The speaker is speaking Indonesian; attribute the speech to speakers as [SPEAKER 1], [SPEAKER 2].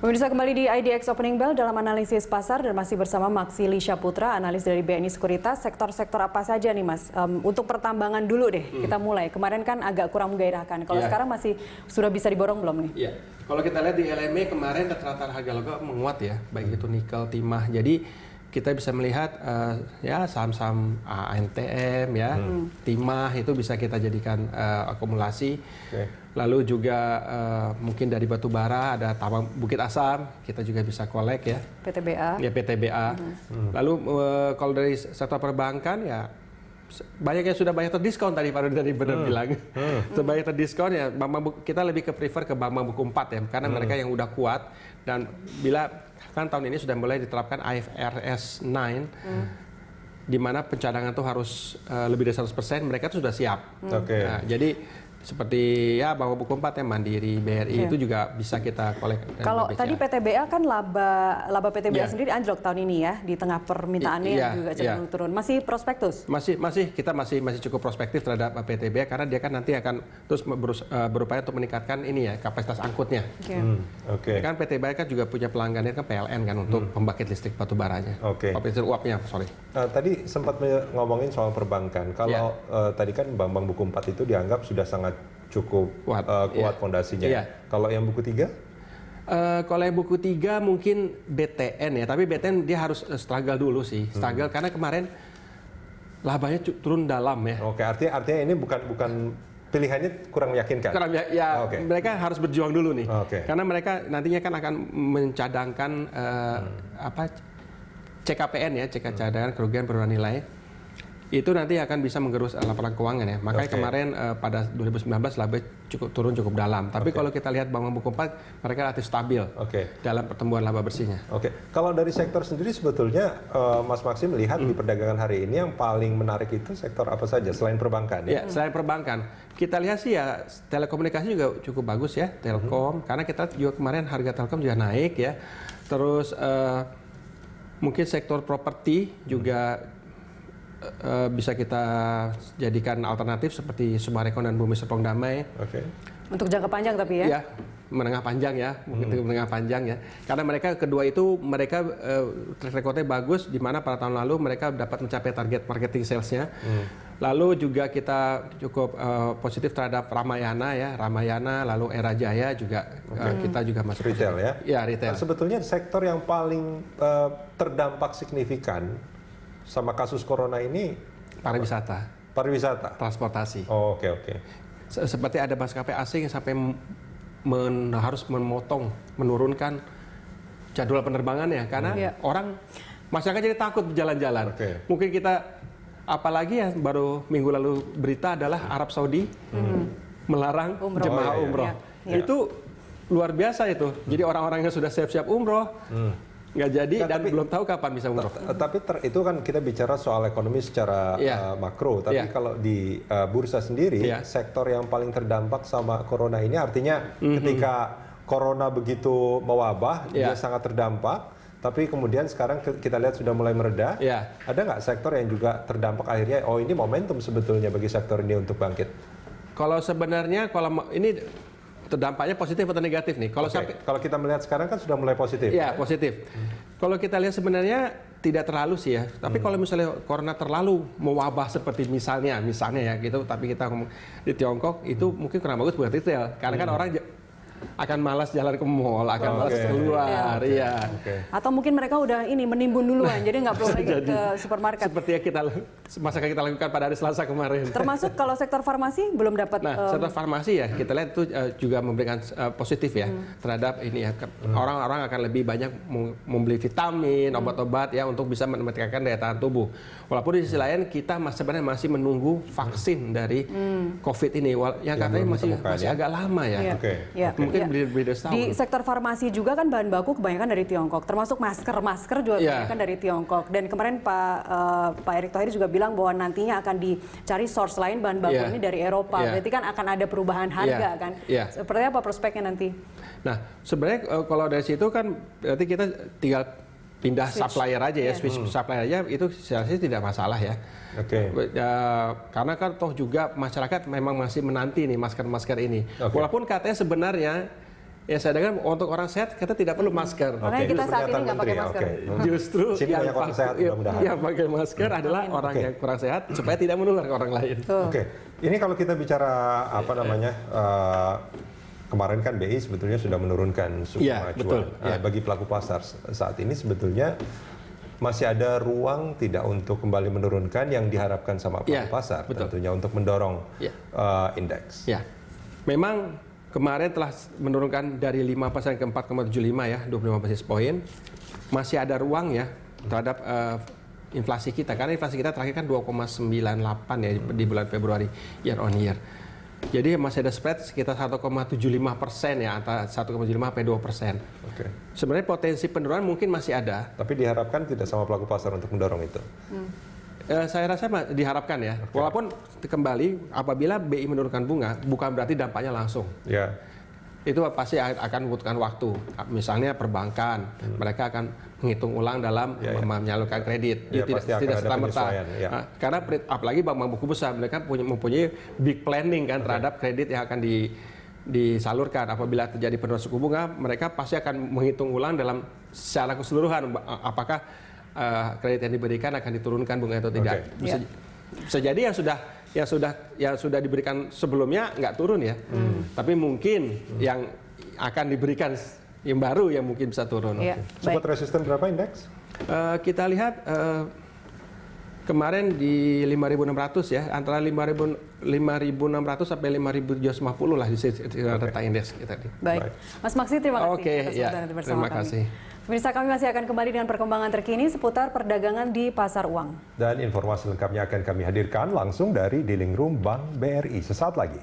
[SPEAKER 1] Pemirsa, kembali di IDX Opening Bell dalam analisis pasar dan masih bersama Maksili Syaputra, analis dari BNI Sekuritas. Sektor-sektor apa saja nih Mas? Untuk pertambangan dulu deh, kita mulai. Kemarin kan agak kurang menggairahkan. Kalau sekarang masih sudah bisa diborong belum nih?
[SPEAKER 2] Iya. Kalau kita lihat di LME kemarin rata-rata harga logam menguat ya, baik itu nikel, timah. Jadi kita bisa melihat ya saham-saham ANTM ya, timah itu bisa kita jadikan akumulasi. Lalu juga mungkin dari batu bara ada tambang Bukit Asam, kita juga bisa kolek ya.
[SPEAKER 1] PTBA.
[SPEAKER 2] Ya PTBA. Lalu kalau dari sektor perbankan ya banyak yang sudah banyak terdiskon tadi Pak Rudi tadi benar bilang. Banyak terdiskon ya, kita lebih ke prefer ke bank buku 4 ya, karena mereka yang udah kuat dan bila kan tahun ini sudah mulai diterapkan IFRS 9 di mana pencadangan tuh harus lebih dari 100%, mereka tuh sudah siap. Nah, jadi seperti ya Bank Buku 4 ya, Mandiri, BRI itu juga bisa kita kolek.
[SPEAKER 1] Kalau tadi PTBA kan laba PTBA sendiri anjlok tahun ini ya, di tengah permintaannya yang juga cenderung turun. Masih prospektus?
[SPEAKER 2] Kita masih cukup prospektif terhadap PTBA karena dia kan nanti akan terus berupaya untuk meningkatkan ini ya kapasitas angkutnya. Kan PTBA kan juga punya pelanggannya kan PLN kan untuk pembangkit listrik batu baranya. Pembangkit uapnya, sorry.
[SPEAKER 3] Tadi sempat ngomongin soal perbankan. Kalau tadi kan bank buku 4 itu dianggap sudah sangat cukup kuat fondasinya. Kalau yang buku 3?
[SPEAKER 2] Kalau yang buku 3 mungkin BTN ya, tapi BTN dia harus struggle dulu sih. Struggle karena kemarin labanya turun dalam ya.
[SPEAKER 3] Artinya ini bukan pilihannya kurang meyakinkan.
[SPEAKER 2] Mereka harus berjuang dulu nih. Karena mereka nantinya kan akan mencadangkan CKPN ya, cadangan kerugian penurunan nilai. Itu nanti akan bisa menggerus laporan keuangan ya. Makanya kemarin pada 2019 laba turun cukup dalam. Tapi kalau kita lihat Bank Buku 4, mereka relatif stabil dalam pertumbuhan laba bersihnya.
[SPEAKER 3] Kalau dari sektor sendiri sebetulnya Mas Maksi melihat di perdagangan hari ini yang paling menarik itu sektor apa saja selain perbankan?
[SPEAKER 2] Ya, selain perbankan. Kita lihat sih ya telekomunikasi juga cukup bagus ya, Telkom. Karena kita juga kemarin harga Telkom juga naik ya. Terus mungkin sektor properti juga bisa kita jadikan alternatif seperti Summarecon dan Bumi Serpong Damai.
[SPEAKER 1] Untuk jangka panjang tapi ya?
[SPEAKER 2] Ya, menengah panjang ya, mungkin menengah panjang ya. Karena mereka kedua itu mereka track recordnya bagus, di mana pada tahun lalu mereka dapat mencapai target marketing salesnya. Lalu juga kita cukup positif terhadap Ramayana ya, Ramayana, lalu Era Jaya juga kita juga masuk
[SPEAKER 3] retail
[SPEAKER 2] positif. Ya, retail.
[SPEAKER 3] Sebetulnya sektor yang paling terdampak signifikan sama kasus corona ini pariwisata,
[SPEAKER 2] transportasi. Seperti ada maskapai asing yang sampai harus menurunkan jadwal penerbangannya karena masyarakat jadi takut berjalan-jalan. Mungkin kita apalagi ya baru minggu lalu berita adalah Arab Saudi melarang jemaah umroh. Itu luar biasa itu. Jadi orang-orang yang sudah siap-siap umroh nggak jadi dan belum tahu kapan bisa umroh.
[SPEAKER 3] Tapi itu kan kita bicara soal ekonomi secara makro. Tapi kalau di bursa sendiri, sektor yang paling terdampak sama corona ini artinya ketika corona begitu mewabah, dia sangat terdampak. Tapi kemudian sekarang kita lihat sudah mulai mereda. Ada nggak sektor yang juga terdampak akhirnya? Oh, ini momentum sebetulnya bagi sektor ini untuk bangkit.
[SPEAKER 2] Kalau sebenarnya ini terdampaknya positif atau negatif nih?
[SPEAKER 3] Kalau kita melihat sekarang kan sudah mulai positif.
[SPEAKER 2] Ya, positif. Kalau kita lihat sebenarnya tidak terlalu sih ya. Tapi kalau misalnya corona terlalu mewabah seperti misalnya ya gitu, tapi kita ngomong di Tiongkok itu mungkin kurang bagus buat retail. Karena kan orang akan malas jalan ke mall, akan malas keluar,
[SPEAKER 1] Atau mungkin mereka udah menimbun duluan, jadi nggak perlu lagi ke supermarket.
[SPEAKER 2] Seperti yang kita lakukan pada hari Selasa kemarin.
[SPEAKER 1] Termasuk kalau sektor farmasi belum dapat.
[SPEAKER 2] Sektor farmasi ya kita lihat itu juga memberikan positif ya terhadap ini ya. Orang-orang akan lebih banyak membeli vitamin, obat-obat ya untuk bisa meningkatkan daya tahan tubuh. Walaupun di sisi lain kita sebenarnya masih menunggu vaksin dari COVID ini, yang katanya masih agak lama ya. Mungkin beli setahun.
[SPEAKER 1] Di sektor farmasi juga kan bahan baku kebanyakan dari Tiongkok, termasuk masker juga kebanyakan dari Tiongkok. Dan kemarin Pak Erick Thohir juga bilang bahwa nantinya akan dicari source lain bahan baku ini dari Eropa. Berarti kan akan ada perubahan harga kan. Seperti apa prospeknya nanti? Nah,
[SPEAKER 2] sebenarnya kalau dari situ kan berarti kita tinggal pindah supplier aja ya, switch supplier aja, itu sebenarnya tidak masalah ya. Karena kan toh juga masyarakat memang masih menanti nih masker-masker ini. Walaupun katanya sebenarnya ya saya dengar untuk orang sehat kita tidak perlu masker.
[SPEAKER 1] Makanya kita saat ini nggak pakai masker.
[SPEAKER 2] Justru
[SPEAKER 3] Sini banyak orang sehat, mudah-mudahan.
[SPEAKER 2] Yang pakai masker adalah orang yang kurang sehat supaya tidak menular ke orang lain.
[SPEAKER 3] Oke, ini kalau kita bicara apa namanya, kemarin kan BI sebetulnya sudah menurunkan suku bunga acuan. Bagi pelaku pasar saat ini sebetulnya masih ada ruang tidak untuk kembali menurunkan yang diharapkan sama pelaku pasar, tentunya untuk mendorong indeks.
[SPEAKER 2] Ya, memang kemarin telah menurunkan dari 5% ke 4,75 ya, 25 basis point. Masih ada ruang ya terhadap inflasi kita, karena inflasi kita terakhir kan 2,98 ya di bulan Februari year on year. Jadi masih ada spread sekitar 1,75% ya, antara 1,75 sampai 2%. Sebenarnya potensi penurunan mungkin masih ada.
[SPEAKER 3] Tapi diharapkan tidak sama pelaku pasar untuk mendorong itu.
[SPEAKER 2] Saya rasa diharapkan ya. Walaupun kembali apabila BI menurunkan bunga, bukan berarti dampaknya langsung. Itu pasti akan membutuhkan waktu. Misalnya perbankan, mereka akan menghitung ulang dalam menyalurkan kredit. Tidak serta-merta. Karena apalagi bank-bank buku besar, mereka mempunyai big planning kan terhadap kredit yang akan disalurkan. Apabila terjadi penurunan suku bunga, mereka pasti akan menghitung ulang dalam secara keseluruhan apakah kredit yang diberikan akan diturunkan bunga atau tidak. Bisa jadi yang sudah diberikan sebelumnya nggak turun ya, tapi mungkin yang akan diberikan yang baru yang mungkin bisa turun.
[SPEAKER 3] Support resisten berapa indeks?
[SPEAKER 2] Kita lihat kemarin di 5.600 ya, antara 5.600 sampai 5.250 lah di rata indeks kita.
[SPEAKER 1] Baik, Mas Maksi terima kasih atas waktu bersama
[SPEAKER 2] terima kasih.
[SPEAKER 1] Pemirsa, kami masih akan kembali dengan perkembangan terkini seputar perdagangan di pasar uang.
[SPEAKER 3] Dan informasi lengkapnya akan kami hadirkan langsung dari Dealing Room Bank BRI sesaat lagi.